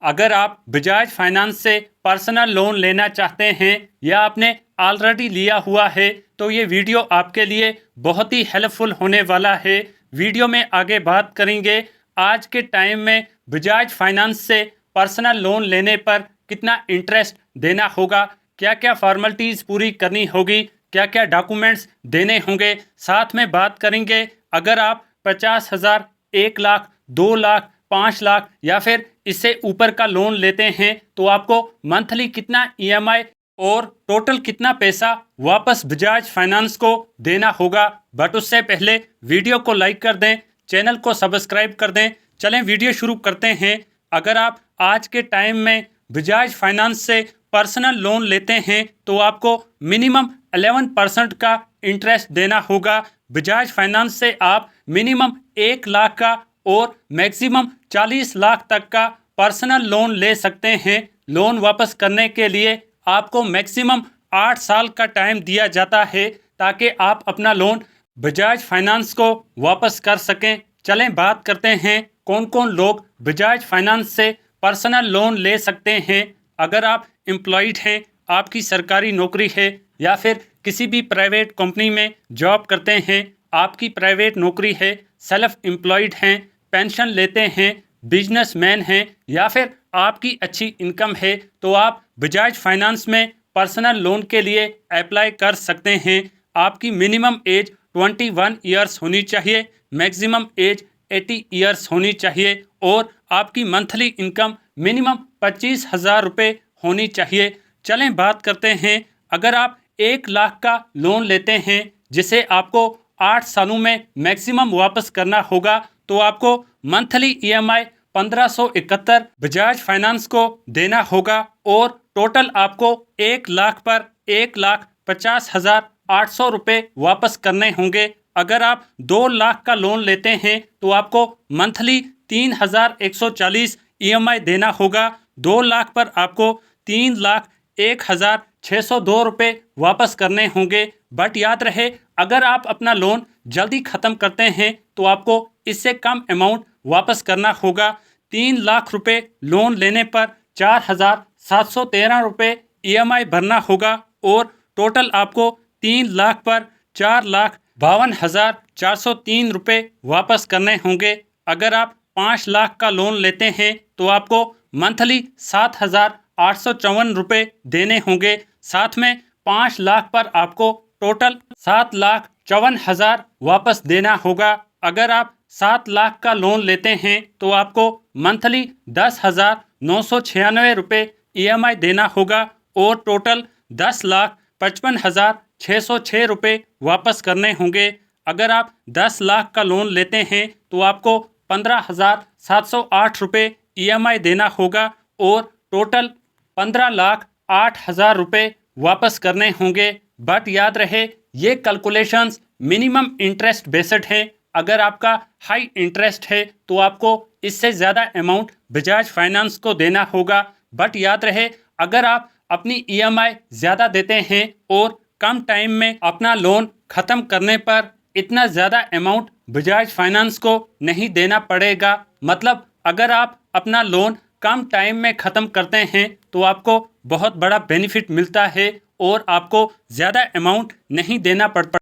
अगर आप बजाज फाइनेंस से पर्सनल लोन लेना चाहते हैं या आपने ऑलरेडी लिया हुआ है तो ये वीडियो आपके लिए बहुत ही हेल्पफुल होने वाला है। वीडियो में आगे बात करेंगे आज के टाइम में बजाज फाइनेंस से पर्सनल लोन लेने पर कितना इंटरेस्ट देना होगा, क्या क्या फॉर्मेलिटीज़ पूरी करनी होगी, क्या क्या डॉक्यूमेंट्स देने होंगे। साथ में बात करेंगे अगर आप 50,000, 1 लाख, 2 लाख, 5 लाख या फिर इससे ऊपर का लोन लेते हैं तो आपको मंथली कितना ईएमआई और टोटल कितना पैसा वापस बजाज फाइनेंस को देना होगा। बट उससे पहले वीडियो को लाइक कर दें, चैनल को सब्सक्राइब कर दें। चलें वीडियो शुरू करते हैं। अगर आप आज के टाइम में बजाज फाइनेंस से पर्सनल लोन लेते हैं तो आपको मिनिमम 11% का इंटरेस्ट देना होगा। बजाज फाइनेंस से आप मिनिमम 1 लाख का और मैक्सिमम 40 लाख तक का पर्सनल लोन ले सकते हैं। लोन वापस करने के लिए आपको मैक्सिमम 8 साल का टाइम दिया जाता है ताकि आप अपना लोन बजाज फाइनेंस को वापस कर सकें। चलें बात करते हैं कौन कौन लोग बजाज फाइनेंस से पर्सनल लोन ले सकते हैं। अगर आप एम्प्लॉयड हैं, आपकी सरकारी नौकरी है या फिर किसी भी प्राइवेट कंपनी में जॉब करते हैं, आपकी प्राइवेट नौकरी है, सेल्फ एम्प्लॉयड हैं, पेंशन लेते हैं, बिजनेसमैन हैं या फिर आपकी अच्छी इनकम है तो आप बजाज फाइनेंस में पर्सनल लोन के लिए अप्लाई कर सकते हैं। आपकी मिनिमम एज 21 ईयर्स होनी चाहिए, मैक्सिमम एज 80 ईयर्स होनी चाहिए और आपकी मंथली इनकम मिनिमम 25,000 रुपये होनी चाहिए। चलें बात करते हैं अगर आप 1 लाख का लोन लेते हैं जिसे आपको 8 सालों में मैक्सिमम वापस करना होगा तो आपको मंथली ईएमआई 1571 बजाज फाइनेंस को देना होगा और टोटल आपको 1 लाख पर 1,50,800 रुपये वापस करने होंगे। अगर आप 2 लाख का लोन लेते हैं तो आपको मंथली 3,140 ईएमआई देना होगा। 2 लाख पर आपको 3,01,602 रुपये वापस करने होंगे। बट याद रहे अगर आप अपना लोन जल्दी ख़त्म करते हैं तो आपको इससे कम अमाउंट वापस करना होगा। 3 लाख रुपए लोन लेने पर 4,713 रुपये ईएमआई भरना होगा और टोटल आपको 3 लाख पर 4,52,403 रुपये वापस करने होंगे। अगर आप 5 लाख का लोन लेते हैं तो आपको मंथली 7,854 रुपये देने होंगे। साथ में 5 लाख पर आपको टोटल 7,54,000 वापस देना होगा। अगर आप 7 लाख का लोन लेते हैं तो आपको मंथली 10,996 रुपये ईएमआई देना होगा और टोटल 10,55,606 रुपये वापस करने होंगे। अगर आप 10 लाख का लोन लेते हैं तो आपको 15,708 रुपये ईएमआई देना होगा और टोटल 15,08,000 रुपये वापस करने होंगे। बट याद रहे ये कैलकुलेशंस मिनिमम इंटरेस्ट बेस्ड है। अगर आपका हाई इंटरेस्ट है तो आपको इससे ज़्यादा अमाउंट बजाज फाइनेंस को देना होगा। बट याद रहे अगर आप अपनी ईएमआई ज़्यादा देते हैं और कम टाइम में अपना लोन ख़त्म करने पर इतना ज़्यादा अमाउंट बजाज फाइनेंस को नहीं देना पड़ेगा। मतलब अगर आप अपना लोन कम टाइम में ख़त्म करते हैं तो आपको बहुत बड़ा बेनिफिट मिलता है और आपको ज़्यादा अमाउंट नहीं देना पड़ता।